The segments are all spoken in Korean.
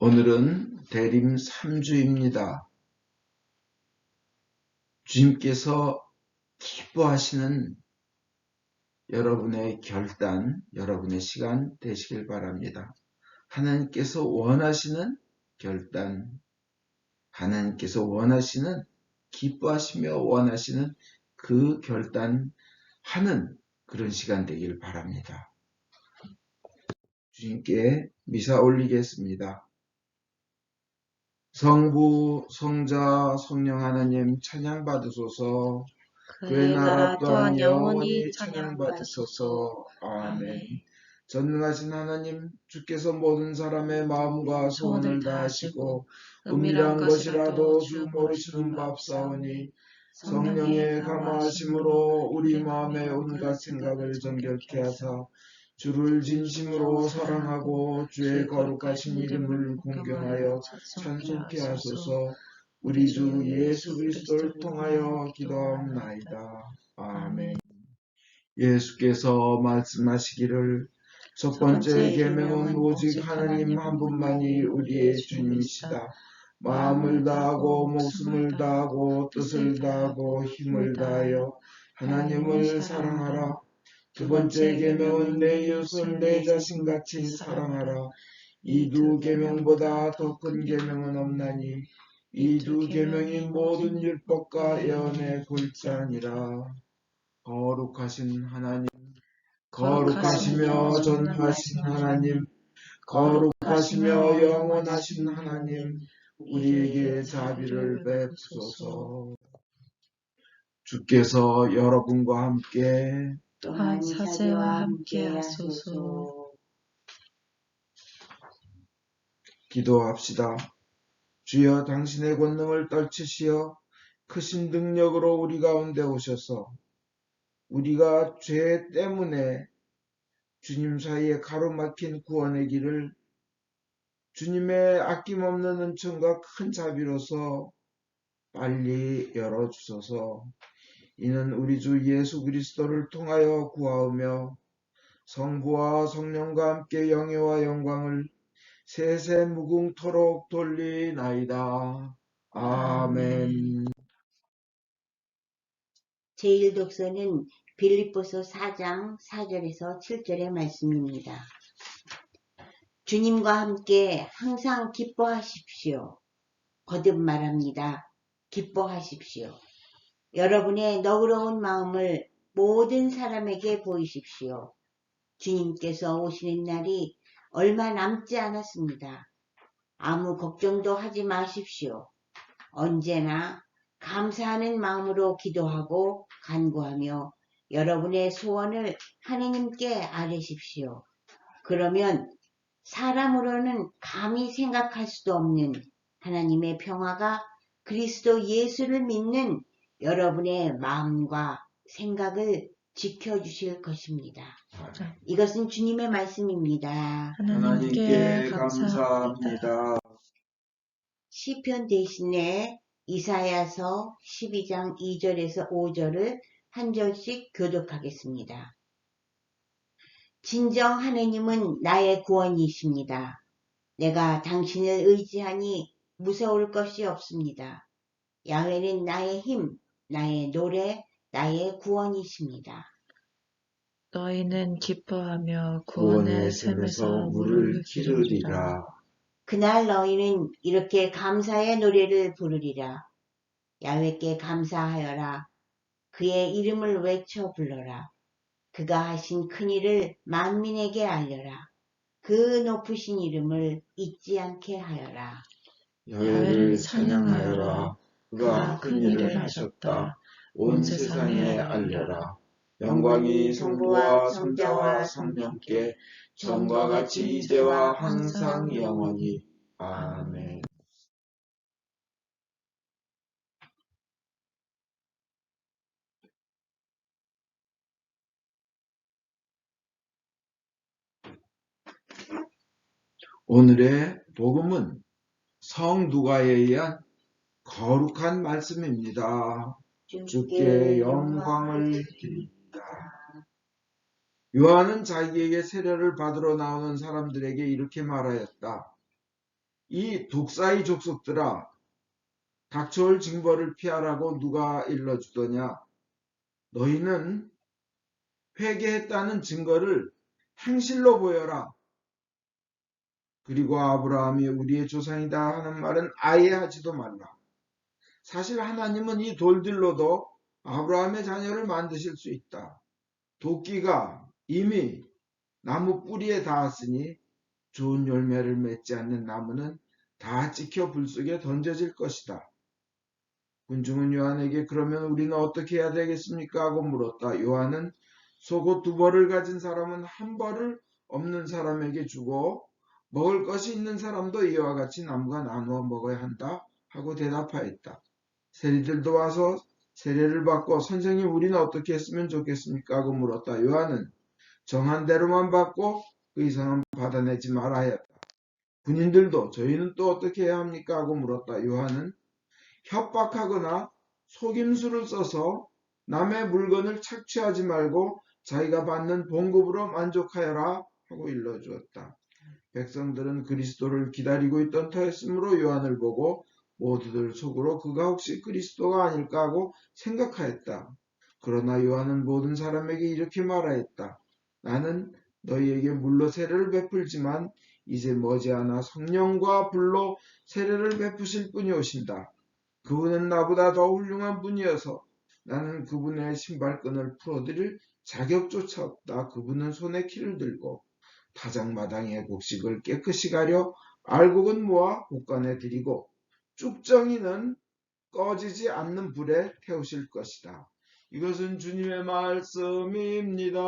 오늘은 대림 3주입니다. 주님께서 기뻐하시는 여러분의 결단, 여러분의 시간 되시길 바랍니다. 하나님께서 원하시는 결단, 하나님께서 원하시는, 기뻐하시며 원하시는 그 결단하는 그런 시간 되길 바랍니다. 주님께 미사 올리겠습니다. 성부, 성자, 성령 하나님 찬양 받으소서. 그의 나라 또한 영원히 찬양 받으소서. 아멘. 전능하신 하나님, 주께서 모든 사람의 마음과 소원을 다하시고 은밀한 것이라도 주 모르시는 법사오니 성령의 감화하심으로 우리 마음의 온갖 생각을 정결케 하사 주를 진심으로 사랑하고 주의 거룩하신 이름을 공경하여 찬송케 하소서. 우리 주 예수 그리스도를 통하여 기도하옵나이다. 아멘. 예수께서 말씀하시기를 첫 번째 계명은 오직 하나님 한 분만이 우리의 주님이시다. 마음을 다하고 목숨을 다하고 뜻을 다하고 힘을 다하여 하나님을 사랑하라. 두 번째 계명은 내 이웃을 내 자신같이 사랑하라. 이 두 계명보다 더 큰 계명은 없나니 이 두 계명이 모든 율법과 예언의 골자니라. 거룩하신 하나님, 거룩하시며 전능하신 하나님, 거룩하시며 영원하신 하나님, 우리에게 자비를 베푸소서. 주께서 여러분과 함께 또한 사제와 함께 하소서. 기도합시다. 주여, 당신의 권능을 떨치시어 크신 능력으로 우리 가운데 오셔서 우리가 죄 때문에 주님 사이에 가로막힌 구원의 길을 주님의 아낌없는 은총과 큰 자비로서 빨리 열어주소서. 이는 우리 주 예수 그리스도를 통하여 구하오며 성부와 성령과 함께 영예와 영광을 세세 무궁토록 돌리나이다. 아멘. 제1독서는 빌립보서 4장 4절에서 7절의 말씀입니다. 주님과 함께 항상 기뻐하십시오. 거듭 말합니다. 기뻐하십시오. 여러분의 너그러운 마음을 모든 사람에게 보이십시오. 주님께서 오시는 날이 얼마 남지 않았습니다. 아무 걱정도 하지 마십시오. 언제나 감사하는 마음으로 기도하고 간구하며 여러분의 소원을 하느님께 아뢰십시오. 그러면 사람으로는 감히 생각할 수도 없는 하나님의 평화가 그리스도 예수를 믿는 여러분의 마음과 생각을 지켜주실 것입니다. 이것은 주님의 말씀입니다. 하나님께 감사합니다. 시편 대신에 이사야서 12장 2절에서 5절을 한 절씩 교독하겠습니다. 진정 하느님은 나의 구원이십니다. 내가 당신을 의지하니 무서울 것이 없습니다. 야훼는 나의 힘, 나의 노래, 나의 구원이십니다. 너희는 기뻐하며 구원의 샘에서 물을 기르리라. 그날 너희는 이렇게 감사의 노래를 부르리라. 야훼께 감사하여라. 그의 이름을 외쳐 불러라. 그가 하신 큰 일을 만민에게 알려라. 그 높으신 이름을 잊지 않게 하여라. 야훼를 찬양하여라. 그가 큰 일을 하셨다. 온 세상에 알려라. 영광이 성부와 성자와 성령께 전과 같이 이제와 항상 영원히. 아멘. 오늘의 복음은 성누가에 의한 거룩한 말씀입니다. 주께 영광을 드립니다. 요한은 자기에게 세례를 받으러 나오는 사람들에게 이렇게 말하였다. 이 독사의 족속들아, 닥쳐올 징벌을 피하라고 누가 일러주더냐? 너희는 회개했다는 증거를 행실로 보여라. 그리고 아브라함이 우리의 조상이다 하는 말은 아예 하지도 말라. 사실 하나님은 이 돌들로도 아브라함의 자녀를 만드실 수 있다. 도끼가 이미 나무 뿌리에 닿았으니 좋은 열매를 맺지 않는 나무는 다 찍혀 불 속에 던져질 것이다. 군중은 요한에게 그러면 우리는 어떻게 해야 되겠습니까? 하고 물었다. 요한은 속옷 2벌을 가진 사람은 1벌을 없는 사람에게 주고 먹을 것이 있는 사람도 이와 같이 남과 나누어 먹어야 한다 하고 대답하였다. 세리들도 와서 세례를 받고 선생님 우리는 어떻게 했으면 좋겠습니까? 하고 물었다. 요한은 정한 대로만 받고 그 이상은 받아내지 말아야 했다. 군인들도 저희는 또 어떻게 해야 합니까? 하고 물었다. 요한은 협박하거나 속임수를 써서 남의 물건을 착취하지 말고 자기가 받는 봉급으로 만족하여라 하고 일러주었다. 백성들은 그리스도를 기다리고 있던 터였으므로 요한을 보고 모두들 속으로 그가 혹시 그리스도가 아닐까 하고 생각하였다. 그러나 요한은 모든 사람에게 이렇게 말하였다. 나는 너희에게 물로 세례를 베풀지만 이제 머지않아 성령과 불로 세례를 베푸실 분이 오신다. 그분은 나보다 더 훌륭한 분이어서 나는 그분의 신발끈을 풀어드릴 자격조차 없다. 그분은 손에 키를 들고 타작마당의 곡식을 깨끗이 가려 알곡은 모아 곡간에 들이고 쭉정이는 꺼지지 않는 불에 태우실 것이다. 이것은 주님의 말씀입니다.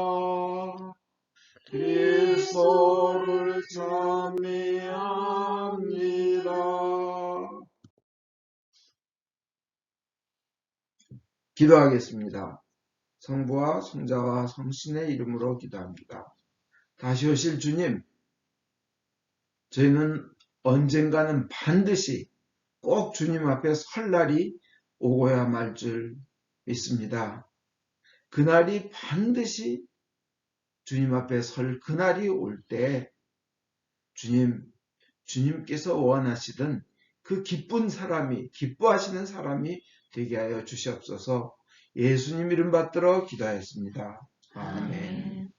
그리스도를 찬미합니다. 기도하겠습니다. 성부와 성자와 성신의 이름으로 기도합니다. 다시 오실 주님, 저희는 언젠가는 반드시 꼭 주님 앞에 설 날이 오고야 말 줄 믿습니다. 그날이 반드시 주님 앞에 설 그날이 올 때 주님께서 원하시던 그 기쁜 사람이, 기뻐하시는 사람이 되게 하여 주시옵소서. 예수님 이름 받들어 기도하였습니다. 아멘.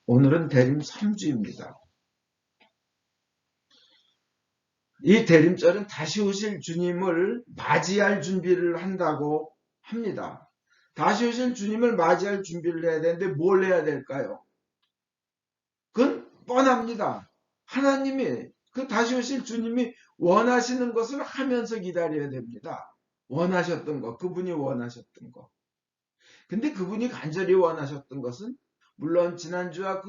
오늘은 대림 3주입니다. 이 대림절은 다시 오실 주님을 맞이할 준비를 한다고 합니다. 다시 오실 주님을 맞이할 준비를 해야 되는데 뭘 해야 될까요? 그건 뻔합니다. 하나님이 그 다시 오실 주님이 원하시는 것을 하면서 기다려야 됩니다. 원하셨던 것, 그분이 원하셨던 것. 근데 그분이 간절히 원하셨던 것은 물론 지난주와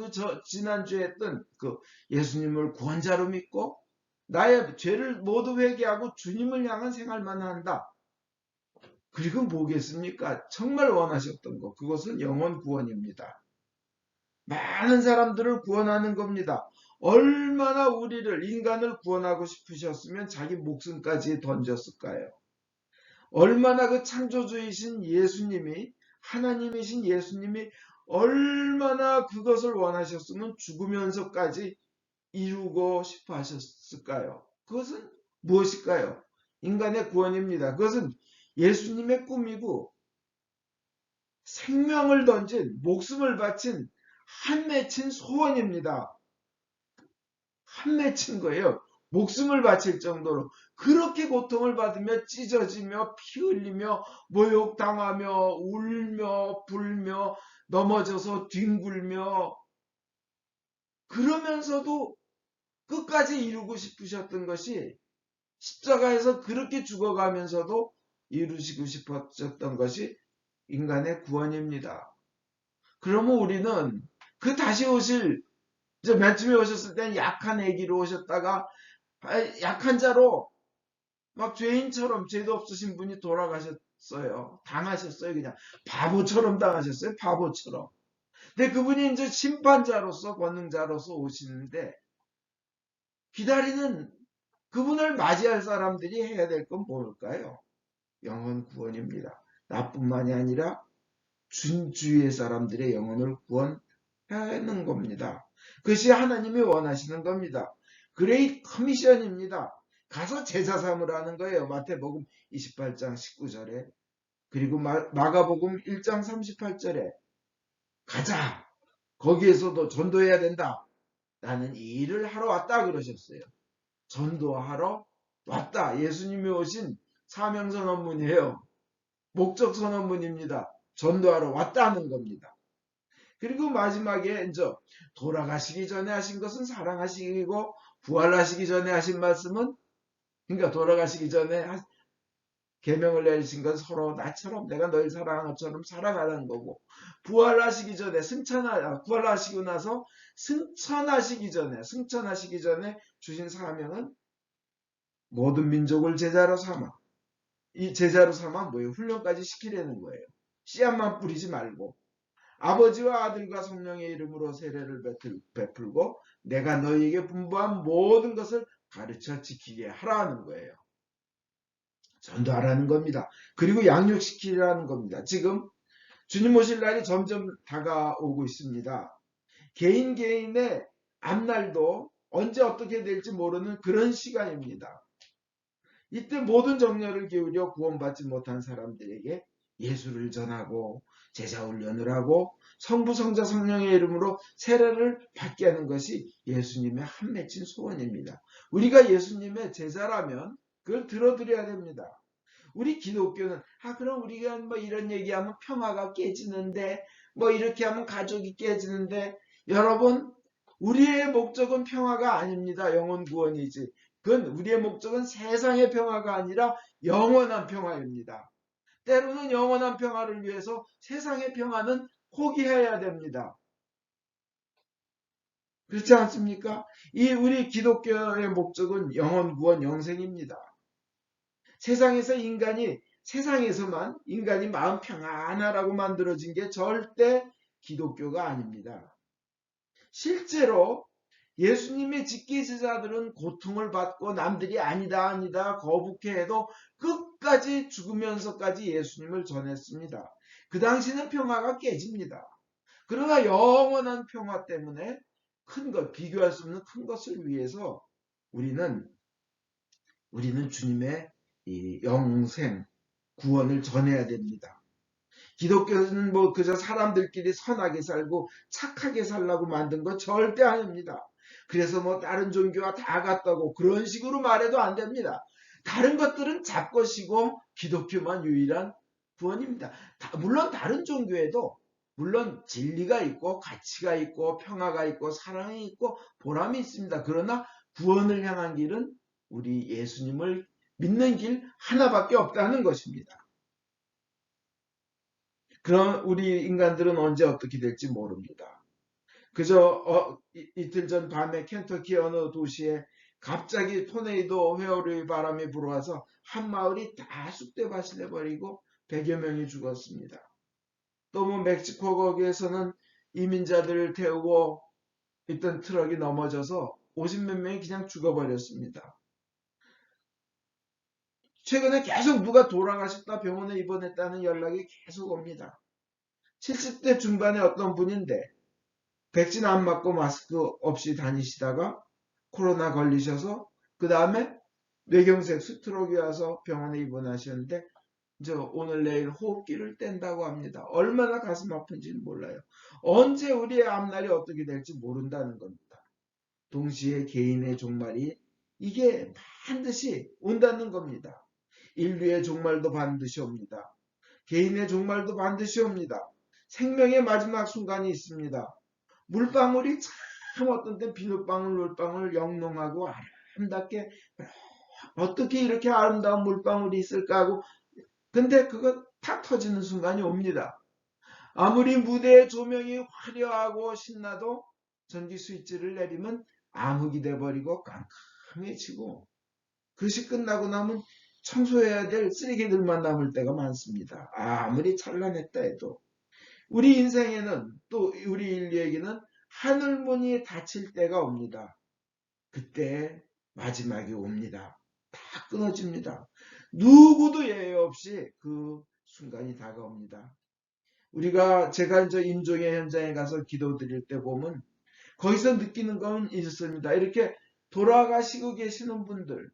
지난주에 했던 그 예수님을 구원자로 믿고 나의 죄를 모두 회개하고 주님을 향한 생활만 한다. 그리고 뭐겠습니까? 정말 원하셨던 것, 그것은 영혼 구원입니다. 많은 사람들을 구원하는 겁니다. 얼마나 우리를, 인간을 구원하고 싶으셨으면 자기 목숨까지 던졌을까요? 얼마나 그 창조주이신 예수님이, 하나님이신 예수님이 얼마나 그것을 원하셨으면 죽으면서까지 이루고 싶어 하셨을까요? 그것은 무엇일까요? 인간의 구원입니다. 그것은 예수님의 꿈이고 생명을 던진, 목숨을 바친 한 맺힌 소원입니다. 한 맺힌 거예요. 목숨을 바칠 정도로 그렇게 고통을 받으며 찢어지며 피 흘리며 모욕당하며 울며 불며 넘어져서 뒹굴며 그러면서도 끝까지 이루고 싶으셨던 것이 십자가에서 그렇게 죽어가면서도 이루시고 싶으셨던 것이 인간의 구원입니다. 그러면 우리는 그 다시 오실, 맨 처음에 오셨을 때는 약한 아기로 오셨다가 약한 자로 막 죄인처럼, 죄도 없으신 분이 돌아가셨어요. 당하셨어요. 그냥 바보처럼 당하셨어요. 바보처럼. 근데 그분이 이제 심판자로서, 권능자로서 오시는데 기다리는 그분을 맞이할 사람들이 해야 될 건 뭘까요? 영혼 구원입니다. 나뿐만이 아니라 주위의 사람들의 영혼을 구원해 하는 겁니다. 그것이 하나님이 원하시는 겁니다. 그레이트 커미션입니다. 가서 제자 삼으라는 거예요. 마태복음 28장 19절에 그리고 마가복음 1장 38절에 가자. 거기에서도 전도해야 된다. 나는 이 일을 하러 왔다 그러셨어요. 전도하러 왔다. 예수님이 오신 사명선언문이에요. 목적선언문입니다. 전도하러 왔다는 겁니다. 그리고 마지막에 이제 돌아가시기 전에 하신 것은 사랑하시고 부활하시기 전에 하신 말씀은 그러니까 돌아가시기 전에 계명을 내리신 건 서로 나처럼 내가 널 사랑한 것처럼 살아가는 거고 부활하시기 전에 부활하시고 나서 승천하시기 전에 주신 사명은 모든 민족을 제자로 삼아 이 제자로 삼아 뭐예요? 훈련까지 시키려는 거예요. 씨앗만 뿌리지 말고 아버지와 아들과 성령의 이름으로 세례를 베풀고 내가 너희에게 분부한 모든 것을 가르쳐 지키게 하라는 거예요. 전도하라는 겁니다. 그리고 양육시키라는 겁니다. 지금 주님 오실 날이 점점 다가오고 있습니다. 개인의 앞날도 언제 어떻게 될지 모르는 그런 시간입니다. 이때 모든 정열을 기울여 구원받지 못한 사람들에게 예수를 전하고 제자 훈련을 하고 성부 성자 성령의 이름으로 세례를 받게 하는 것이 예수님의 한 맺힌 소원입니다. 우리가 예수님의 제자라면 그걸 들어드려야 됩니다. 우리 기독교는 그럼 우리가 뭐 이런 얘기하면 평화가 깨지는데 뭐 이렇게 하면 가족이 깨지는데 여러분 우리의 목적은 평화가 아닙니다. 영혼 구원이지. 그건 우리의 목적은 세상의 평화가 아니라 영원한 평화입니다. 때로는 영원한 평화를 위해서 세상의 평화는 포기해야 됩니다. 그렇지 않습니까? 우리 기독교의 목적은 영혼 구원 영생입니다. 세상에서만 인간이 마음 평안하라고 만들어진 게 절대 기독교가 아닙니다. 실제로 예수님의 직계제자들은 고통을 받고 남들이 아니다 거북해해도 끝까지 죽으면서까지 예수님을 전했습니다. 그 당시는 평화가 깨집니다. 그러나 영원한 평화 때문에 비교할 수 없는 큰 것을 위해서 우리는 주님의 이 영생 구원을 전해야 됩니다. 기독교는 그저 사람들끼리 선하게 살고 착하게 살라고 만든 거 절대 아닙니다. 그래서 다른 종교와 다 같다고 그런 식으로 말해도 안 됩니다. 다른 것들은 잡것이고 기독교만 유일한 구원입니다. 물론 다른 종교에도 물론 진리가 있고 가치가 있고 평화가 있고 사랑이 있고 보람이 있습니다. 그러나 구원을 향한 길은 우리 예수님을 믿는 길 하나밖에 없다는 것입니다. 그럼 우리 인간들은 언제 어떻게 될지 모릅니다. 그저 이틀 전 밤에 켄터키 어느 도시에 갑자기 토네이도 회오리 바람이 불어와서 한 마을이 다 쑥대밭이 돼버리고 100여 명이 죽었습니다. 또 멕시코 거기에서는 이민자들을 태우고 있던 트럭이 넘어져서 50몇 명이 그냥 죽어버렸습니다. 최근에 계속 누가 돌아가셨다 병원에 입원했다는 연락이 계속 옵니다. 70대 중반의 어떤 분인데 백신 안 맞고 마스크 없이 다니시다가 코로나 걸리셔서 그 다음에 뇌경색 스트로크가 와서 병원에 입원하셨는데 오늘 내일 호흡기를 뗀다고 합니다. 얼마나 가슴 아픈지는 몰라요. 언제 우리의 앞날이 어떻게 될지 모른다는 겁니다. 동시에 개인의 종말이 이게 반드시 온다는 겁니다. 인류의 종말도 반드시 옵니다. 개인의 종말도 반드시 옵니다. 생명의 마지막 순간이 있습니다. 물방울이 참 어떤 때 비눗방울 물방울 영롱하고 아름답게 어떻게 이렇게 아름다운 물방울이 있을까 하고 근데 그거 탁 터지는 순간이 옵니다. 아무리 무대의 조명이 화려하고 신나도 전기 스위치를 내리면 암흑이 돼버리고 깜깜해지고 그것이 끝나고 나면 청소해야 될 쓰레기들만 남을 때가 많습니다. 아무리 찬란했다 해도 우리 인생에는 또 우리 인류에게는 하늘문이 닫힐 때가 옵니다. 그때 마지막이 옵니다. 다 끊어집니다. 누구도 예외 없이 그 순간이 다가옵니다. 제가 이제 임종의 현장에 가서 기도 드릴 때 보면 거기서 느끼는 건 있습니다. 이렇게 돌아가시고 계시는 분들,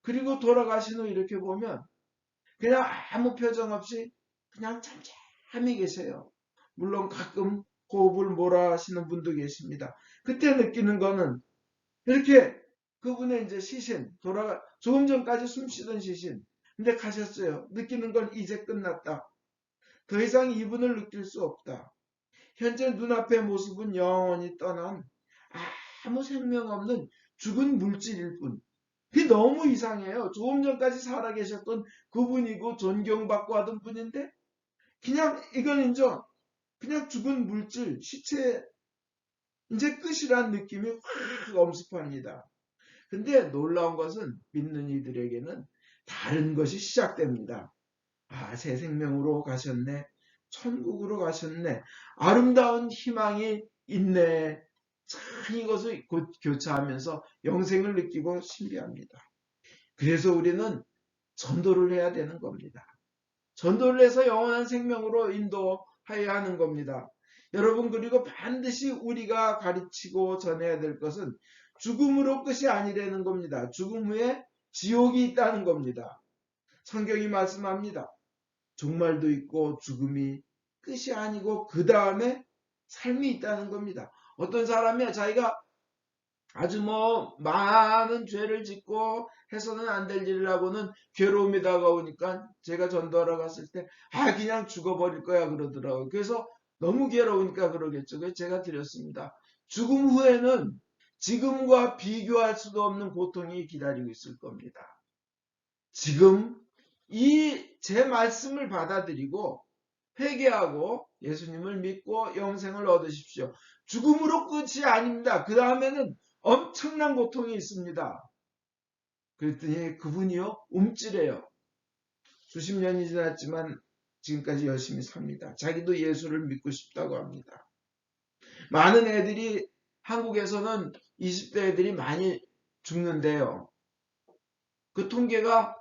그리고 돌아가신 후 이렇게 보면 그냥 아무 표정 없이 그냥 잠잠히 계세요. 물론 가끔 호흡을 몰아하시는 분도 계십니다. 그때 느끼는 거는 이렇게 그분의 이제 시신, 조금 전까지 숨 쉬던 시신, 근데 가셨어요. 느끼는 건 이제 끝났다. 더 이상 이분을 느낄 수 없다. 현재 눈앞의 모습은 영원히 떠난 아무 생명 없는 죽은 물질일 뿐. 그게 너무 이상해요. 조금 전까지 살아계셨던 그분이고 존경받고 하던 분인데 그냥 이건 이제 그냥 죽은 물질, 시체 이제 끝이란 느낌이 확 엄습합니다. 근데 놀라운 것은 믿는 이들에게는 다른 것이 시작됩니다. 아, 새 생명으로 가셨네. 천국으로 가셨네. 아름다운 희망이 있네. 참 이것을 곧 교차하면서 영생을 느끼고 신비합니다. 그래서 우리는 전도를 해야 되는 겁니다. 전도를 해서 영원한 생명으로 인도하여야 하는 겁니다. 여러분, 그리고 반드시 우리가 가르치고 전해야 될 것은 죽음으로 끝이 아니라는 겁니다. 죽음 후에 지옥이 있다는 겁니다. 성경이 말씀합니다. 종말도 있고 죽음이 끝이 아니고 그 다음에 삶이 있다는 겁니다. 어떤 사람이 자기가 아주 많은 죄를 짓고 해서는 안 될 일이라고는 괴로움이 다가오니까 제가 전도하러 갔을 때 그냥 죽어버릴 거야 그러더라고요. 그래서 너무 괴로우니까 그러겠죠. 그래서 제가 드렸습니다. 죽음 후에는 지금과 비교할 수도 없는 고통이 기다리고 있을 겁니다. 지금 이 제 말씀을 받아들이고 회개하고 예수님을 믿고 영생을 얻으십시오. 죽음으로 끝이 아닙니다. 그 다음에는 엄청난 고통이 있습니다. 그랬더니 그분이요, 움찔해요. 수십 년이 지났지만 지금까지 열심히 삽니다. 자기도 예수를 믿고 싶다고 합니다. 많은 애들이 한국에서는 20대 애들이 많이 죽는데요. 그 통계가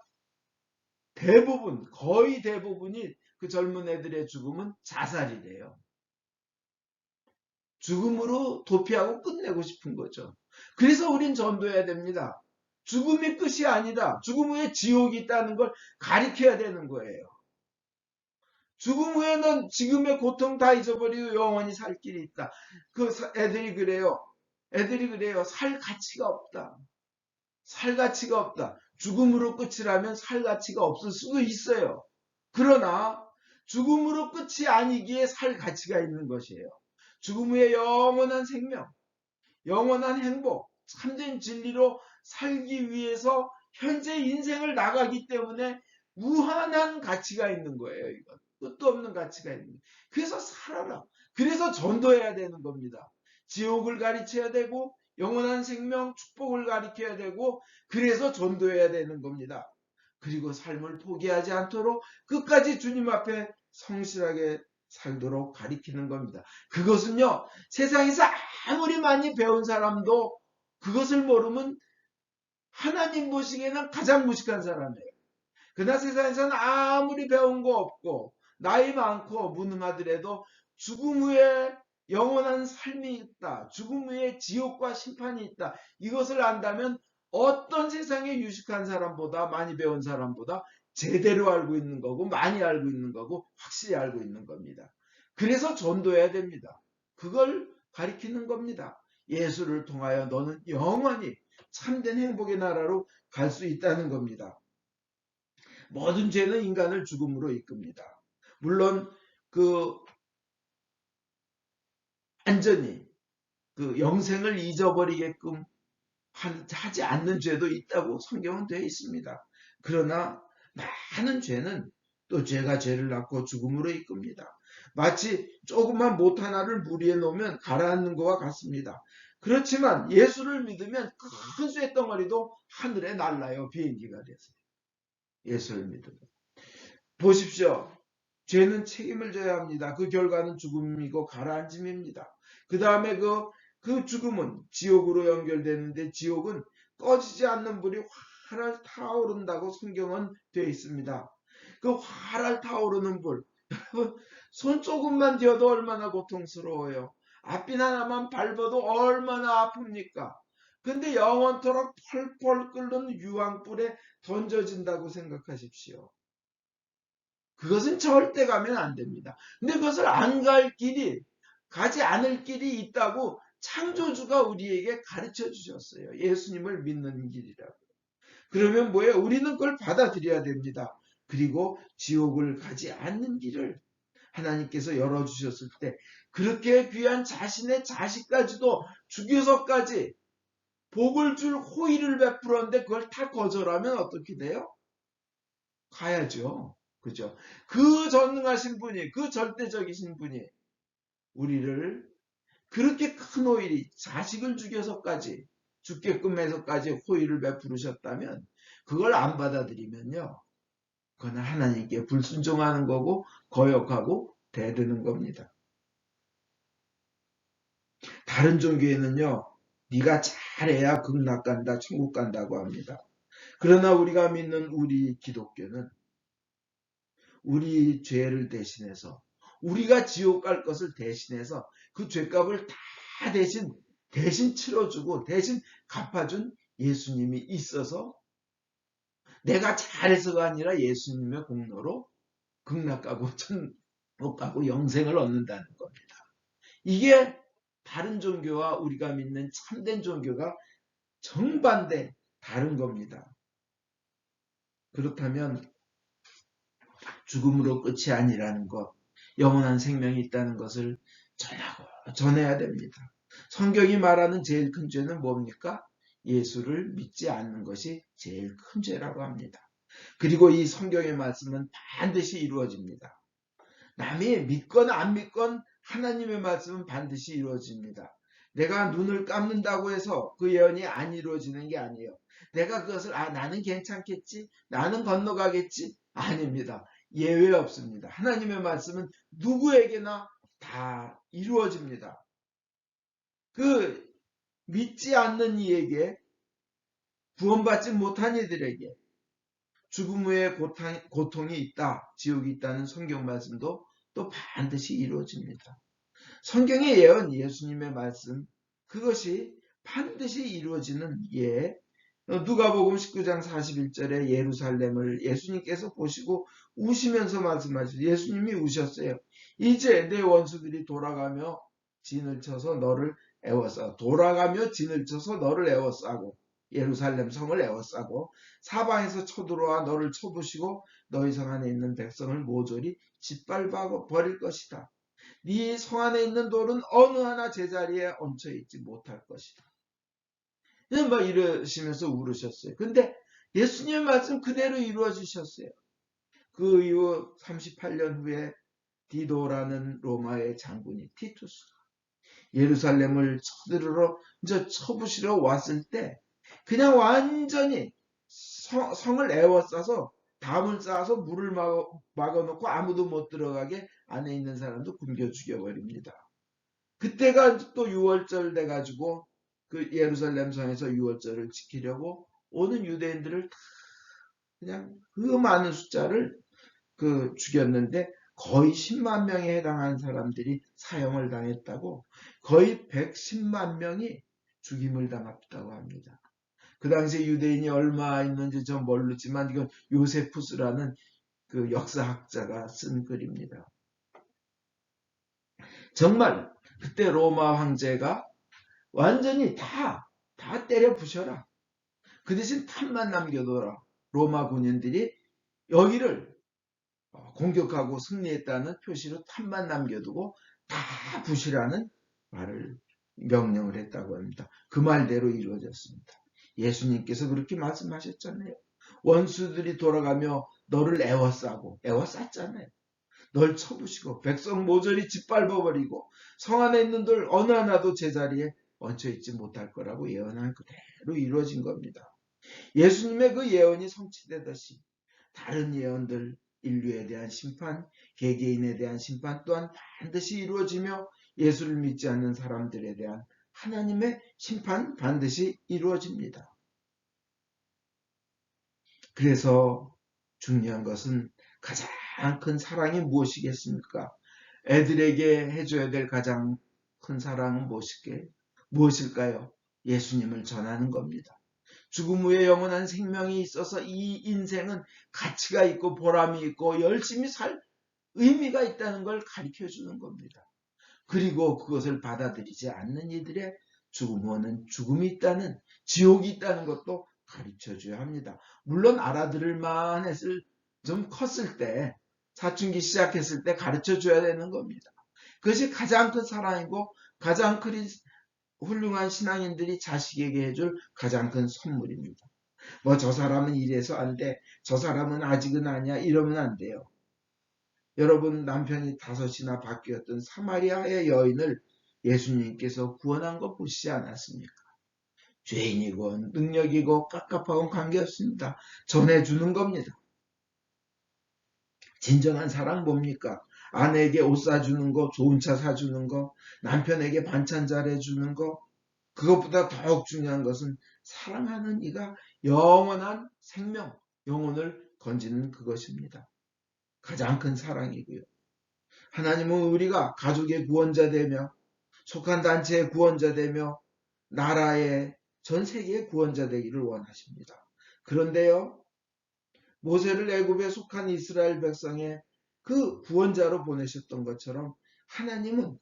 거의 대부분이 그 젊은 애들의 죽음은 자살이래요. 죽음으로 도피하고 끝내고 싶은 거죠. 그래서 우린 전도해야 됩니다. 죽음이 끝이 아니다. 죽음 후에 지옥이 있다는 걸 가르쳐야 되는 거예요. 죽음 후에는 지금의 고통 다 잊어버리고 영원히 살 길이 있다. 애들이 그래요. 살 가치가 없다. 살 가치가 없다. 죽음으로 끝이라면 살 가치가 없을 수도 있어요. 그러나 죽음으로 끝이 아니기에 살 가치가 있는 것이에요. 죽음 후에 영원한 생명, 영원한 행복, 참된 진리로 살기 위해서 현재 인생을 나가기 때문에 무한한 가치가 있는 거예요. 이건 끝도 없는 가치가 있는 거예요. 그래서 살아라. 그래서 전도해야 되는 겁니다. 지옥을 가르쳐야 되고 영원한 생명, 축복을 가르쳐야 되고 그래서 전도해야 되는 겁니다. 그리고 삶을 포기하지 않도록 끝까지 주님 앞에 성실하게 살도록 가리키는 겁니다. 그것은요, 세상에서 아무리 많이 배운 사람도 그것을 모르면 하나님 보시기에는 가장 무식한 사람이에요. 그러나 세상에서는 아무리 배운 거 없고 나이 많고 무능하더라도 죽음 후에 영원한 삶이 있다. 죽음 후에 지옥과 심판이 있다. 이것을 안다면 어떤 세상의 유식한 사람보다 많이 배운 사람보다 제대로 알고 있는 거고 많이 알고 있는 거고 확실히 알고 있는 겁니다. 그래서 전도해야 됩니다. 그걸 가리키는 겁니다. 예수를 통하여 너는 영원히 참된 행복의 나라로 갈 수 있다는 겁니다. 모든 죄는 인간을 죽음으로 이끕니다. 물론 완전히 영생을 잊어버리게끔 하지 않는 죄도 있다고 성경은 되어 있습니다. 그러나 많은 죄는 또 죄가 죄를 낳고 죽음으로 이끕니다. 마치 조그만 못 하나를 물 위에 놓으면 가라앉는 것과 같습니다. 그렇지만 예수를 믿으면 큰 쇳덩어리도 하늘에 날라요. 비행기가 돼서. 예수를 믿으면. 보십시오. 죄는 책임을 져야 합니다. 그 결과는 죽음이고 가라앉음입니다. 그 다음에 그 죽음은 지옥으로 연결되는데 지옥은 꺼지지 않는 불이 활활 타오른다고 성경은 되어 있습니다. 그 활활 타오르는 불, 손 조금만 뒤어도 얼마나 고통스러워요. 앞핀 하나만 밟아도 얼마나 아픕니까? 근데 영원토록 펄펄 끓는 유황불에 던져진다고 생각하십시오. 그것은 절대 가면 안 됩니다. 근데 그것을 안 갈 길이, 가지 않을 길이 있다고 창조주가 우리에게 가르쳐 주셨어요. 예수님을 믿는 길이라고. 그러면 뭐예요? 우리는 그걸 받아들여야 됩니다. 그리고 지옥을 가지 않는 길을 하나님께서 열어주셨을 때 그렇게 귀한 자신의 자식까지도 죽여서까지 복을 줄 호의를 베풀었는데 그걸 다 거절하면 어떻게 돼요? 가야죠. 그죠? 그 전능하신 분이, 그 절대적이신 분이 우리를 그렇게 큰 호의를, 자식을 죽여서까지, 죽게끔 해서까지 호의를 베푸셨다면 그걸 안 받아들이면요. 그건 하나님께 불순종하는 거고 거역하고 대드는 겁니다. 다른 종교에는요. 네가 잘해야 극락 간다, 천국 간다고 합니다. 그러나 우리가 믿는 우리 기독교는 우리 죄를 대신해서 우리가 지옥 갈 것을 대신해서 그 죄값을 다 대신 치러주고 대신 갚아준 예수님이 있어서 내가 잘해서가 아니라 예수님의 공로로 극락 가고 천국 가고 영생을 얻는다는 겁니다. 이게 다른 종교와 우리가 믿는 참된 종교가 정반대 다른 겁니다. 그렇다면 죽음으로 끝이 아니라는 것, 영원한 생명이 있다는 것을 전해야 됩니다. 성경이 말하는 제일 큰 죄는 뭡니까? 예수를 믿지 않는 것이 제일 큰 죄라고 합니다. 그리고 이 성경의 말씀은 반드시 이루어집니다. 남이 믿건 안 믿건 하나님의 말씀은 반드시 이루어집니다. 내가 눈을 감는다고 해서 그 예언이 안 이루어지는 게 아니에요. 내가 그것을 나는 괜찮겠지? 나는 건너가겠지? 아닙니다. 예외 없습니다. 하나님의 말씀은 누구에게나 다 이루어집니다. 그 믿지 않는 이에게, 구원받지 못한 이들에게 죽음 후에 고통이 있다, 지옥이 있다는 성경 말씀도 또 반드시 이루어집니다. 성경의 예언, 예수님의 말씀, 그것이 반드시 이루어지는 예. 누가복음 19장 41절에 예루살렘을 예수님께서 보시고 우시면서 말씀하시죠. 예수님이 우셨어요. 이제 내 원수들이 돌아가며 진을 쳐서 너를 에워싸고 예루살렘 성을 에워싸고 사방에서 쳐들어와 너를 쳐부시고 너희 성 안에 있는 백성을 모조리 짓밟아 버릴 것이다. 네 성 안에 있는 돌은 어느 하나 제자리에 얹혀 있지 못할 것이다. 막 이러시면서 울으셨어요. 근데 예수님의 말씀 그대로 이루어지셨어요. 그 이후 38년 후에 디도라는 로마의 장군이 티투스가 예루살렘을 쳐부시러 왔을 때 그냥 완전히 성을 에워싸서 담을 쌓아서 물을 막아놓고 아무도 못 들어가게 안에 있는 사람도 굶겨 죽여버립니다. 그때가 또 6월절 돼가지고 그 예루살렘 성에서 6월절을 지키려고 오는 유대인들을 다 그냥 그 많은 숫자를 죽였는데 거의 10만 명에 해당하는 사람들이 사형을 당했다고, 거의 110만 명이 죽임을 당했다고 합니다. 그 당시에 유대인이 얼마 있는지 전 모르지만 이건 요세푸스라는 그 역사학자가 쓴 글입니다. 정말 그때 로마 황제가 완전히 다 때려 부셔라. 그 대신 탑만 남겨둬라. 로마 군인들이 여기를 공격하고 승리했다는 표시로 탑만 남겨두고 다 부시라는 명령을 했다고 합니다. 그 말대로 이루어졌습니다. 예수님께서 그렇게 말씀하셨잖아요. 원수들이 돌아가며 너를 에워쌌잖아요. 널 쳐부시고 백성 모조리 짓밟아버리고 성 안에 있는 돌 어느 하나도 제자리에 얹혀있지 못할 거라고 예언한 그대로 이루어진 겁니다. 예수님의 그 예언이 성취되듯이 다른 예언들, 인류에 대한 심판, 개개인에 대한 심판 또한 반드시 이루어지며 예수를 믿지 않는 사람들에 대한 하나님의 심판 반드시 이루어집니다. 그래서 중요한 것은 가장 가장 큰 사랑이 무엇이겠습니까? 애들에게 해줘야 될 가장 큰 사랑은 무엇일까요? 예수님을 전하는 겁니다. 죽음 후에 영원한 생명이 있어서 이 인생은 가치가 있고 보람이 있고 열심히 살 의미가 있다는 걸 가르쳐 주는 겁니다. 그리고 그것을 받아들이지 않는 이들의 죽음 후에는 죽음이 있다는, 지옥이 있다는 것도 가르쳐 줘야 합니다. 물론 알아들을 만했을, 좀 컸을 때, 사춘기 시작했을 때 가르쳐 줘야 되는 겁니다. 그것이 가장 큰 사랑이고 가장 큰 훌륭한 신앙인들이 자식에게 해줄 가장 큰 선물입니다. 뭐 저 사람은 이래서 안 돼, 저 사람은 아직은 아니야, 이러면 안 돼요. 여러분, 남편이 5이나 바뀌었던 사마리아의 여인을 예수님께서 구원한 거 보시지 않았습니까? 죄인이고 능력이고 깝깝하고 관계없습니다. 전해주는 겁니다. 진정한 사랑 뭡니까? 아내에게 옷 사주는 거, 좋은 차 사주는 거, 남편에게 반찬 잘해주는 거, 그것보다 더욱 중요한 것은 사랑하는 이가 영원한 생명, 영혼을 건지는 그것입니다. 가장 큰 사랑이고요. 하나님은 우리가 가족의 구원자 되며 속한 단체의 구원자 되며 나라의 전 세계의 구원자 되기를 원하십니다. 그런데요, 모세를 애굽에 속한 이스라엘 백성의 그 구원자로 보내셨던 것처럼 하나님은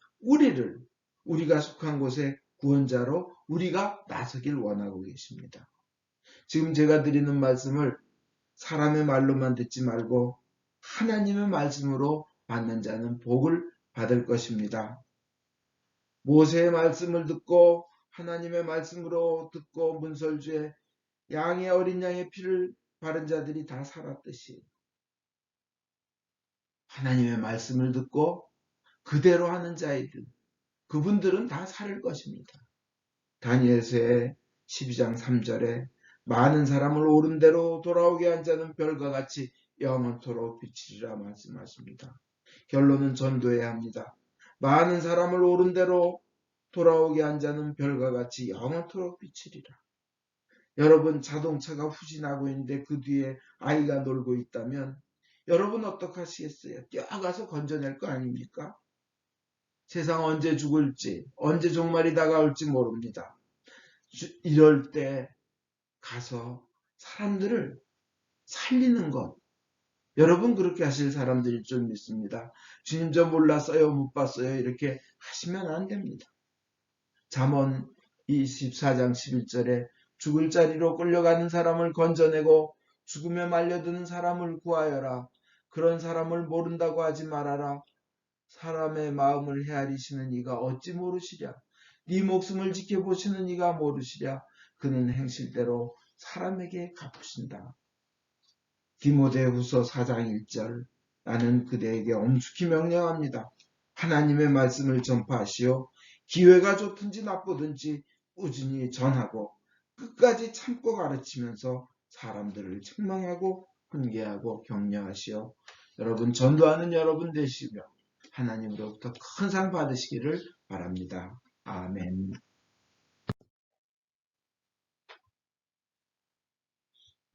우리가 속한 곳의 구원자로 우리가 나서길 원하고 계십니다. 지금 제가 드리는 말씀을 사람의 말로만 듣지 말고 하나님의 말씀으로 받는 자는 복을 받을 것입니다. 모세의 말씀을 듣고 하나님의 말씀으로 듣고 문설주에 어린 양의 피를 바른 자들이 다 살았듯이 하나님의 말씀을 듣고 그대로 하는 자이들, 그분들은 다 살 것입니다. 다니엘서의 12장 3절에 많은 사람을 옳은 대로 돌아오게 한 자는 별과 같이 영원토록 비치리라 말씀하십니다. 결론은 전도해야 합니다. 많은 사람을 옳은 대로 돌아오게 한 자는 별과 같이 영원토록 비치리라. 여러분, 자동차가 후진하고 있는데 그 뒤에 아이가 놀고 있다면 여러분 어떻게 하시겠어요? 뛰어가서 건져낼 거 아닙니까? 세상 언제 죽을지, 언제 종말이 다가올지 모릅니다. 이럴 때 가서 사람들을 살리는 것, 여러분 그렇게 하실 사람들일 줄 믿습니다. 주님 저 몰랐어요, 못 봤어요, 이렇게 하시면 안 됩니다. 잠언 24장 11절에 죽을 자리로 끌려가는 사람을 건져내고 죽음에 말려드는 사람을 구하여라. 그런 사람을 모른다고 하지 말아라. 사람의 마음을 헤아리시는 이가 어찌 모르시랴. 네 목숨을 지켜보시는 이가 모르시랴. 그는 행실대로 사람에게 갚으신다. 디모데후서 4장 1절, 나는 그대에게 엄숙히 명령합니다. 하나님의 말씀을 전파하시오. 기회가 좋든지 나쁘든지 꾸준히 전하고 끝까지 참고 가르치면서 사람들을 책망하고 훈계하고 격려하시오. 여러분, 전도하는 여러분 되시며 하나님으로부터 큰 상 받으시기를 바랍니다. 아멘.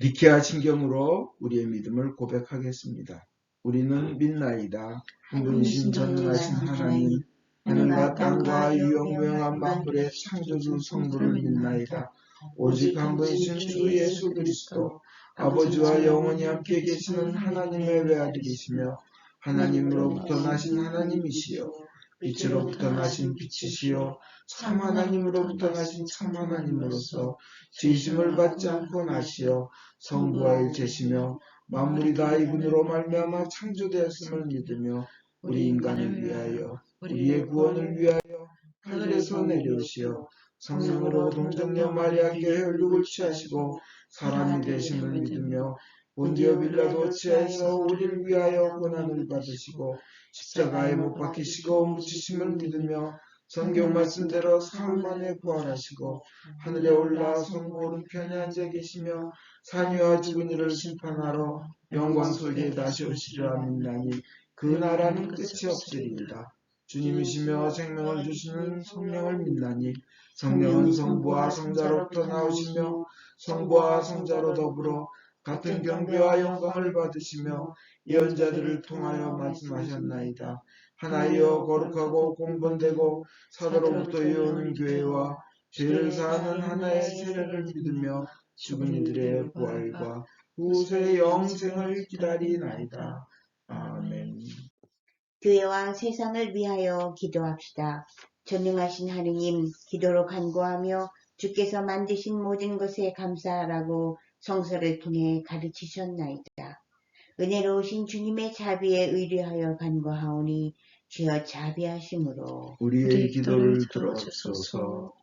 니케아 신경으로 우리의 믿음을 고백하겠습니다. 우리는 믿나이다. 한 분이신 전능하신 하나님, 하늘과 땅과 유영무영한 만물의 창조주 성부를 믿나이다. 오직 한 분이신 주 예수 그리스도, 아버지와 영원히 함께 계시는 하나님의 외아들이시며 하나님으로부터 나신 하나님이시요 빛으로부터 나신 빛이시요 참 하나님으로부터 나신 참 하나님으로서 지으심을 받지 않고 나시어 성부와 일체시며 만물이 다 이분으로 말미암아 창조되었음을 믿으며 우리 인간을 위하여 우리의 구원을 위하여 하늘에서 내려오시어 성령으로 동정녀 마리아께 혈육을 취하시고 사람이 되심을 믿으며 본디오 빌라도 치하에서 우리를 위하여 고난을 받으시고 십자가에 못 박히시고 묻히심을 믿으며 성경 말씀대로 사흘 만에 부활하시고 하늘에 올라 성부 오른편에 앉아 계시며 사니와 죽은 이를 심판하러 영광 속에 다시 오시리라 믿나니 그 나라는 끝이 없으리이다. 주님이시며 생명을 주시는 성령을 믿나니 성령은 성부와 성자로부터 나오시며 성부와 성자로 더불어 같은 경배와 영광을 받으시며 예언자들을 통하여 말씀하셨나이다. 하나여 거룩하고 공분되고 사도로부터 이어오는 교회와 죄를 사하는 하나의 세례를 믿으며 죽은 이들의 부활과 후세 영생을 기다리나이다. 아멘. 교회와 세상을 위하여 기도합시다. 전능하신 하느님, 기도로 간구하며 주께서 만드신 모든 것에 감사하라고 성서를 통해 가르치셨나이다. 은혜로우신 주님의 자비에 의뢰하여 간구하오니 주여 자비하심으로 우리의 기도를 들어주소서.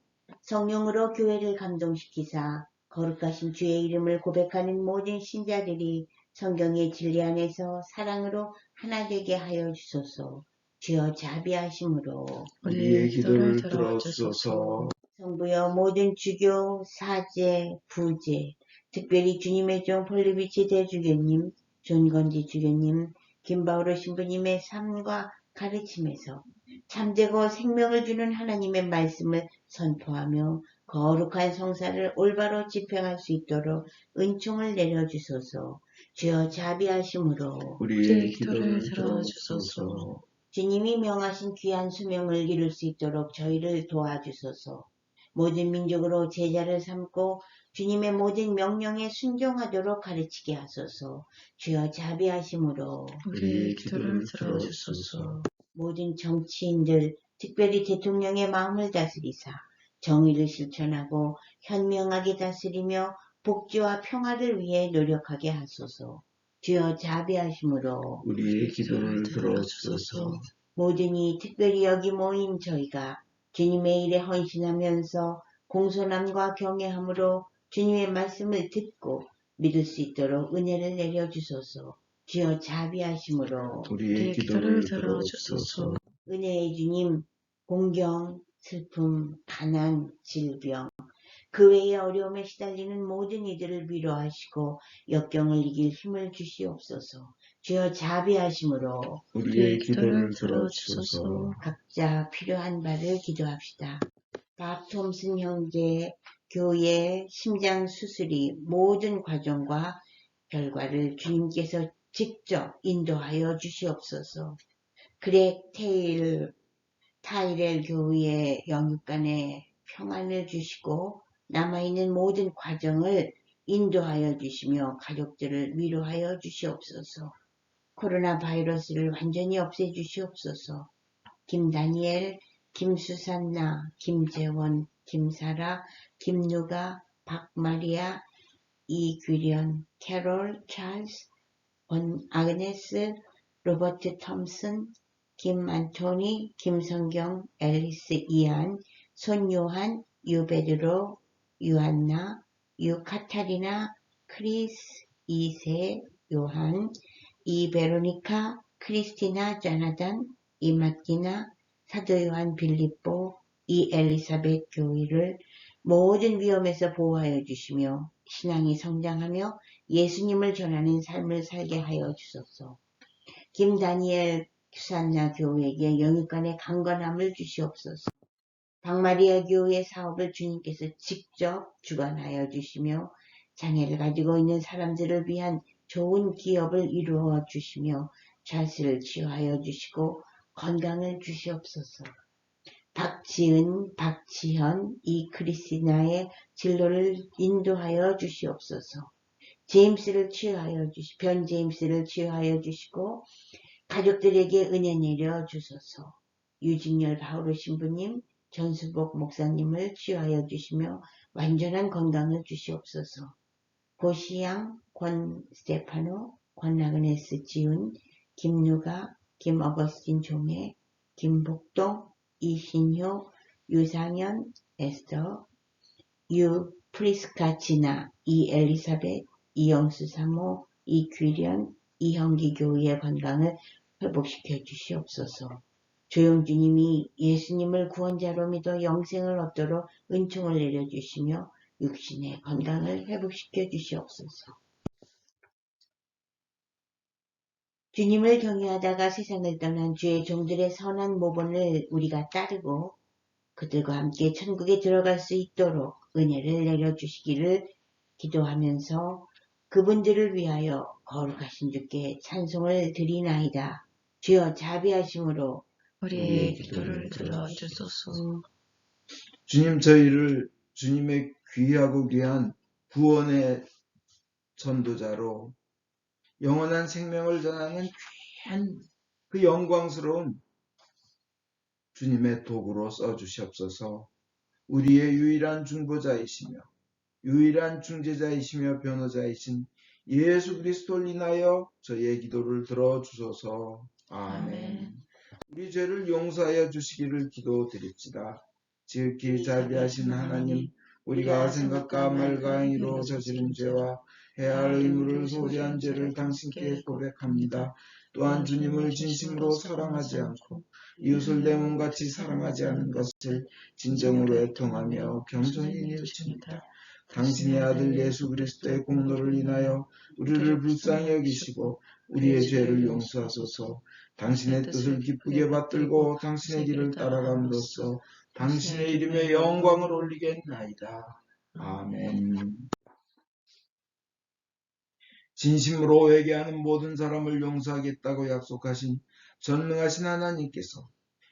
성령으로 교회를 감동시키사 거룩하신 주의 이름을 고백하는 모든 신자들이 성경의 진리 안에서 사랑으로 하나 되게 하여 주소서. 주여 자비하심으로 우리의 기도를 들어주소서. 성부여 모든 주교, 사제, 부제, 특별히 주님의 종 폴리비치 대주교님, 존건지 주교님, 김바오로 신부님의 삶과 가르침에서 참되고 생명을 주는 하나님의 말씀을 선포하며 거룩한 성사를 올바로 집행할 수 있도록 은총을 내려주소서. 주여 자비하심으로 우리의 기도를 들어주소서. 주님이 명하신 귀한 수명을 이룰 수 있도록 저희를 도와주소서. 모든 민족으로 제자를 삼고 주님의 모든 명령에 순종하도록 가르치게 하소서. 주여 자비하심으로 우리의 기도를 들어주소서. 모든 정치인들, 특별히 대통령의 마음을 다스리사 정의를 실천하고 현명하게 다스리며 복지와 평화를 위해 노력하게 하소서. 주여 자비하심으로 우리의 기도를 들어주소서. 모든 이 특별히 여기 모인 저희가 주님의 일에 헌신하면서 공손함과 경외함으로 주님의 말씀을 듣고 믿을 수 있도록 은혜를 내려주소서. 주여 자비하심으로 우리의 기도를 들어주소서. 은혜의 주님, 공경, 슬픔, 가난, 질병, 그 외의 어려움에 시달리는 모든 이들을 위로하시고 역경을 이길 힘을 주시옵소서. 주여 자비하심으로 우리의 기도를 들어주소서. 각자 필요한 바를 기도합시다. 밥 톰슨 형제 교회 심장 수술이 모든 과정과 결과를 주님께서 직접 인도하여 주시옵소서. 그렉 타이렐 교회의 영육간에 평안을 주시고 남아있는 모든 과정을 인도하여 주시며 가족들을 위로하여 주시옵소서. 코로나 바이러스를 완전히 없애주시옵소서. 김다니엘, 김수산나, 김재원, 김사라, 김누가, 박마리아, 이규련, 캐롤, 찰스, 아그네스, 로버트 톰슨, 김안토니, 김성경, 앨리스 이안, 손요한, 유베드로, 유한나, 유카타리나, 크리스, 이세, 요한, 이베로니카, 크리스티나, 자나단, 이마티나, 사도요한 빌립보, 이엘리사벳 교회를 모든 위험에서 보호하여 주시며 신앙이 성장하며 예수님을 전하는 삶을 살게 하여 주소서. 김다니엘 규산나 교회에게 영육간의 강건함을 주시옵소서. 박마리아 교회 사업을 주님께서 직접 주관하여 주시며 장애를 가지고 있는 사람들을 위한 좋은 기업을 이루어 주시며 찰스를 치유하여 주시고 건강을 주시옵소서. 박지은, 박지현, 이크리스티나의 진로를 인도하여 주시옵소서. 제임스를 치유하여 변 제임스를 치유하여 주시고 가족들에게 은혜 내려 주소서. 유진열 바오로 신부님, 전수복 목사님을 치유하여 주시며 완전한 건강을 주시옵소서. 고시양, 권 스테파노, 권나그네스 지훈, 김누가, 김어거스틴 종애, 김복동, 이신효, 유상현, 에스터, 프리스카 지나, 이엘리사벳, 이영수 사모, 이규련, 이형기 교우의 건강을 회복시켜 주시옵소서. 조영주님이 예수님을 구원자로 믿어 영생을 얻도록 은총을 내려주시며 육신의 건강을 회복시켜 주시옵소서. 주님을 경외하다가 세상을 떠난 주의 종들의 선한 모본을 우리가 따르고 그들과 함께 천국에 들어갈 수 있도록 은혜를 내려주시기를 기도하면서 그분들을 위하여 거룩하신 주께 찬송을 드리나이다. 주여 자비하심으로 우리의 기도를 들어주소서. 주님, 저희를 주님의 귀하고 귀한 구원의 전도자로 영원한 생명을 전하는 귀한 그 영광스러운 주님의 도구로 써주시옵소서. 우리의 유일한 중보자이시며 유일한 중재자이시며 변호자이신 예수 그리스도를 인하여 저희의 기도를 들어주소서. 아멘. 우리 죄를 용서하여 주시기를 기도드립시다. 지극히 자비하신 하나님, 우리가 생각과 말과 행위로 저지른 죄와 해야 할 의무를 소홀히한 죄를 당신께 고백합니다. 또한 주님을 진심으로 사랑하지 않고 이웃을 내 몸같이 사랑하지 않는 것을 진정으로 애통하며 겸손히 뉘우칩니다. 당신의 아들 예수 그리스도의 공로를 인하여 우리를 불쌍히 여기시고 우리의 죄를 용서하소서. 당신의 뜻을 기쁘게 받들고 당신의 길을 따라감으로써 당신의 이름에 영광을 올리겠나이다. 아멘. 진심으로 회개하는 모든 사람을 용서하겠다고 약속하신 전능하신 하나님께서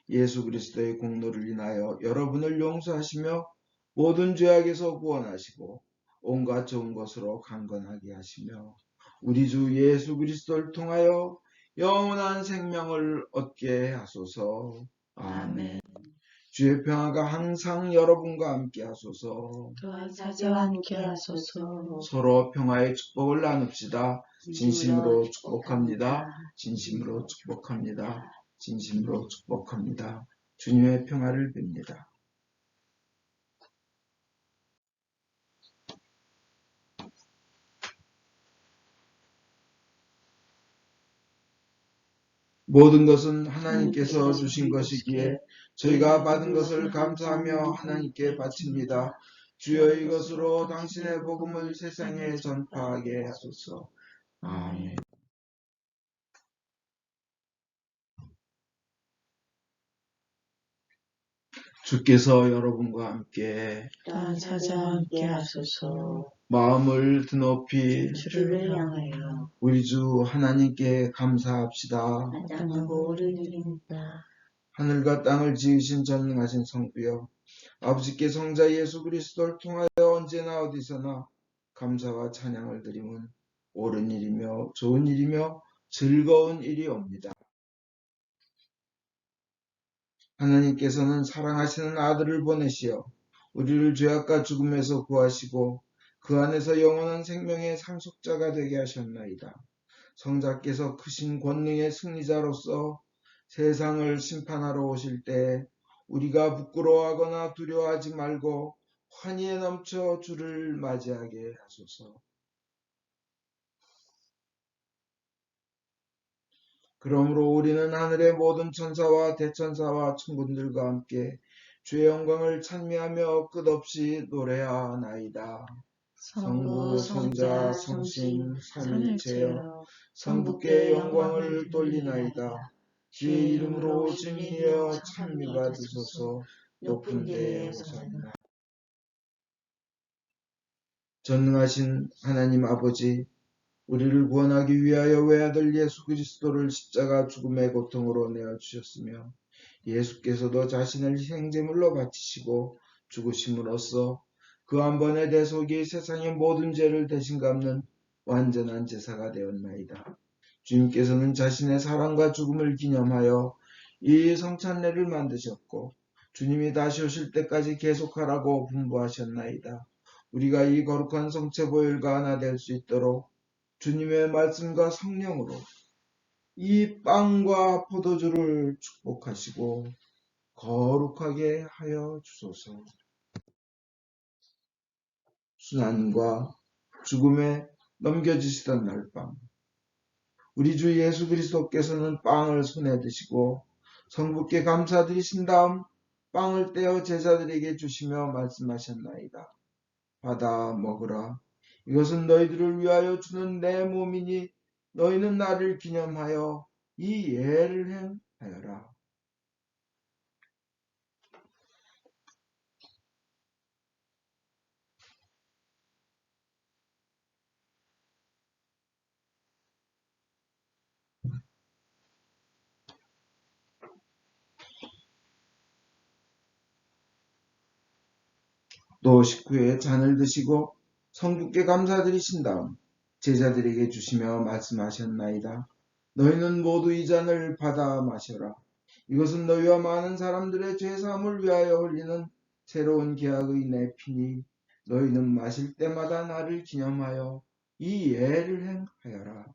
예수 그리스도의 공로를 인하여 여러분을 용서하시며 모든 죄악에서 구원하시고 온갖 좋은 것으로 강건하게 하시며 우리 주 예수 그리스도를 통하여 영원한 생명을 얻게 하소서. 아멘. 주의 평화가 항상 여러분과 함께 하소서. 또한 사자와 함께 하소서. 서로 평화의 축복을 나눕시다. 진심으로 축복합니다. 진심으로 축복합니다. 진심으로 축복합니다. 주님의 평화를 빕니다. 모든 것은 하나님께서 주신 것이기에 저희가 받은 것을 감사하며 하나님께 바칩니다. 주여 이것으로 당신의 복음을 세상에 전파하게 하소서. 아멘. 주께서 여러분과 함께 또한 사자와 함께 하소서. 마음을 드높이 주를 향하여 우리 주 하나님께 감사합시다. 마땅하고 옳은 일입니다. 하늘과 땅을 지으신 전능하신 성부여, 아버지께 성자 예수 그리스도를 통하여 언제나 어디서나 감사와 찬양을 드림은 옳은 일이며 좋은 일이며 즐거운 일이옵니다. 하나님께서는 사랑하시는 아들을 보내시어 우리를 죄악과 죽음에서 구하시고 그 안에서 영원한 생명의 상속자가 되게 하셨나이다. 성자께서 크신 권능의 승리자로서 세상을 심판하러 오실 때 우리가 부끄러워하거나 두려워하지 말고 환희에 넘쳐 주를 맞이하게 하소서. 그러므로 우리는 하늘의 모든 천사와 대천사와 천군들과 함께 주의 영광을 찬미하며 끝없이 노래하나이다. 성부, 성자, 성신, 삼위일체여 성부께 영광을 돌리나이다. 주의 이름으로 주님이여 찬미 받으소서. 높은 데에 오산나. 전능하신 하나님 아버지, 우리를 구원하기 위하여 외아들 예수 그리스도를 십자가 죽음의 고통으로 내어주셨으며 예수께서도 자신을 생제물로 바치시고 죽으심으로써 그 한 번의 대속이 세상의 모든 죄를 대신 갚는 완전한 제사가 되었나이다. 주님께서는 자신의 사랑과 죽음을 기념하여 이 성찬례를 만드셨고 주님이 다시 오실 때까지 계속하라고 분부하셨나이다. 우리가 이 거룩한 성체보혈과 하나 될 수 있도록 주님의 말씀과 성령으로 이 빵과 포도주를 축복하시고 거룩하게 하여 주소서. 순환과 죽음에 넘겨지시던 날 밤, 우리 주 예수 그리스도께서는 빵을 손에 드시고 성부께 감사드리신 다음 빵을 떼어 제자들에게 주시며 말씀하셨나이다. 받아 먹으라. 이것은 너희들을 위하여 주는 내 몸이니 너희는 나를 기념하여 이 예를 행하여라. 또 식후에 잔을 드시고 성부께 감사드리신 다음 제자들에게 주시며 말씀하셨나이다. 너희는 모두 이 잔을 받아 마셔라. 이것은 너희와 많은 사람들의 죄사함을 위하여 흘리는 새로운 계약의 내 피니 너희는 마실 때마다 나를 기념하여 이 예를 행하여라.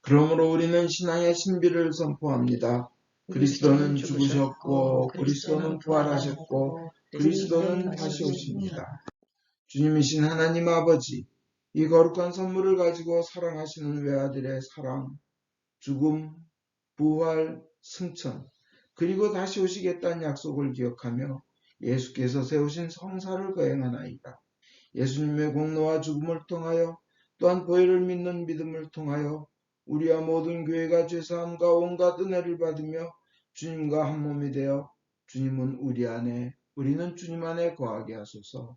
그러므로 우리는 신앙의 신비를 선포합니다. 그리스도는 죽으셨고 그리스도는 부활하셨고 그리스도는 다시 오십니다. 주님이신 하나님 아버지, 이 거룩한 선물을 가지고 사랑하시는 외아들의 사랑, 죽음, 부활, 승천, 그리고 다시 오시겠다는 약속을 기억하며 예수께서 세우신 성사를 거행하나이다. 예수님의 공로와 죽음을 통하여 또한 보혈을 믿는 믿음을 통하여 우리와 모든 교회가 죄사함과 온갖 은혜를 받으며 주님과 한 몸이 되어 주님은 우리 안에 우리는 주님 안에 거하게 하소서.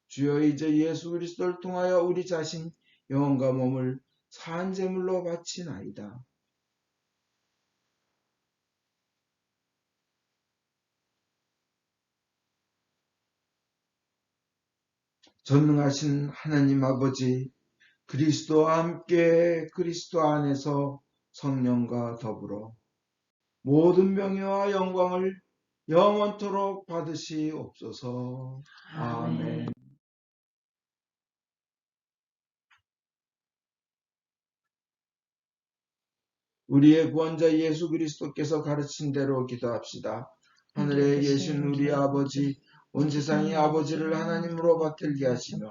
주여 이제 예수 그리스도를 통하여 우리 자신 영혼과 몸을 사한 제물로 바치나이다. 전능하신 하나님 아버지, 그리스도와 함께 그리스도 안에서 성령과 더불어 모든 명예와 영광을 영원토록 받으시옵소서. 아멘. 우리의 구원자 예수 그리스도께서 가르친 대로 기도합시다. 하늘에 계신 우리 아버지, 온 세상이 아버지를 하나님으로 받들게 하시며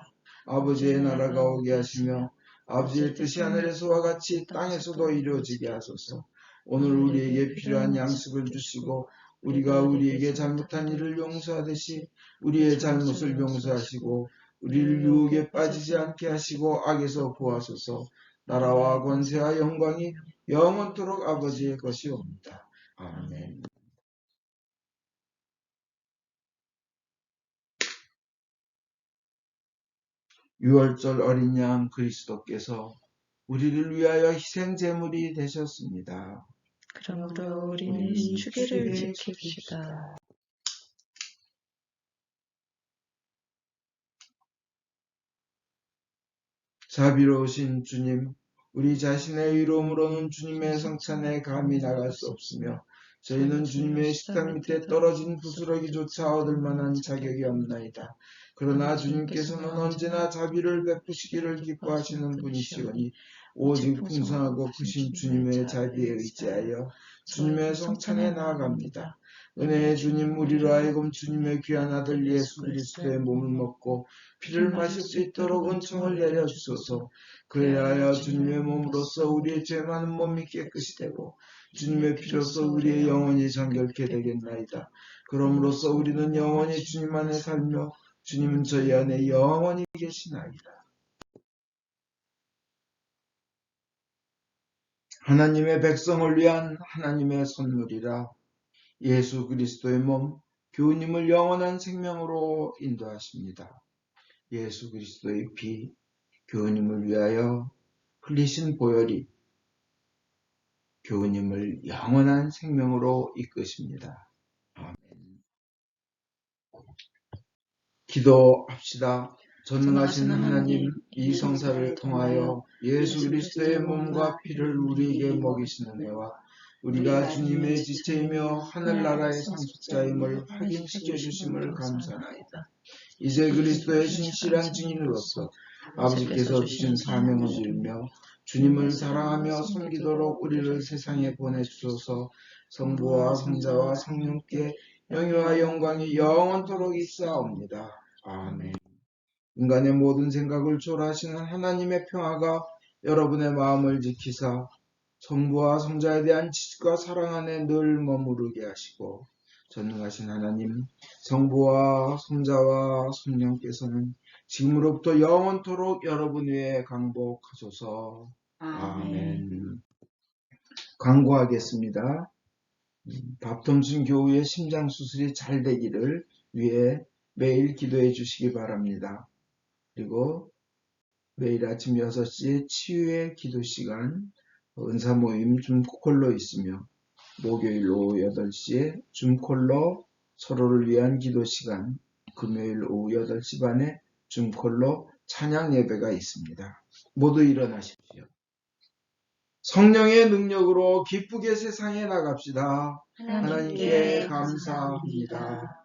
아버지의 나라가 오게 하시며 아버지의 뜻이 하늘에서와 같이 땅에서도 이루어지게 하소서. 오늘 우리에게 필요한 양식을 주시고 우리가 우리에게 잘못한 일을 용서하듯이 우리의 잘못을 용서하시고 우리를 유혹에 빠지지 않게 하시고 악에서 구하소서. 나라와 권세와 영광이 영원토록 아버지의 것이옵니다. 아멘. 유월절 어린 양 그리스도께서 우리를 위하여 희생 제물이 되셨습니다. 그러므로 우리는 주기를 지킵시다. 자비로우신 주님, 우리 자신의 의로움으로는 주님의 성찬에 감히 나갈 수 없으며 저희는 주님의 식탁 밑에 떨어진 부스러기조차 얻을 만한 자격이 없나이다. 그러나 주님께서는 언제나 자비를 베푸시기를 기뻐하시는 분이시오니 오직 풍성하고 크신 주님의 자비에 의지하여 주님의 성찬에 나아갑니다. 은혜의 주님, 우리로 하여금 주님의 귀한 아들 예수 그리스도의 몸을 먹고 피를 마실 수 있도록 은총을 내려주소서. 그리하여 주님의 몸으로써 우리의 죄 많은 몸이 깨끗이 되고 주님의 피로써 우리의 영혼이 정결케 되겠나이다. 그럼으로써 우리는 영원히 주님 안에 살며 주님은 저희 안에 영원히 계시나이다. 하나님의 백성을 위한 하나님의 선물이라 예수 그리스도의 몸 교우님을 영원한 생명으로 인도하십니다. 예수 그리스도의 피 교우님을 위하여 흘리신 보혈이 교우님을 영원한 생명으로 이끄십니다. 아멘. 기도합시다. 전능하신 하나님, 이 성사를 통하여 예수 그리스도의 몸과 피를 우리에게 먹이시는 은혜와 우리가 주님의 지체이며 하늘나라의 상속자임을 확인시켜 주심을 감사하나이다. 이제 그리스도의 신실한 증인으로서 아버지께서 주신 사명을 이루며 주님을 사랑하며 섬기도록 우리를 세상에 보내주소서. 성부와 성자와 성령께 영예와 영광이 영원토록 있사옵니다. 아멘. 인간의 모든 생각을 초월하시는 하나님의 평화가 여러분의 마음을 지키사 성부와 성자에 대한 지식과 사랑 안에 늘 머무르게 하시고 전능하신 하나님, 성부와 성자와 성령께서는 지금으로부터 영원토록 여러분 위에 강복하소서. 아멘. 광고하겠습니다. 밥통순 교우의 심장수술이 잘 되기를 위해 매일 기도해 주시기 바랍니다. 그리고 매일 아침 6시에 치유의 기도 시간, 은사 모임 줌콜로 있으며 목요일 오후 8시에 줌콜로 서로를 위한 기도 시간, 금요일 오후 8시 반에 줌콜로 찬양 예배가 있습니다. 모두 일어나십시오. 성령의 능력으로 기쁘게 세상에 나갑시다. 하나님께 감사합니다.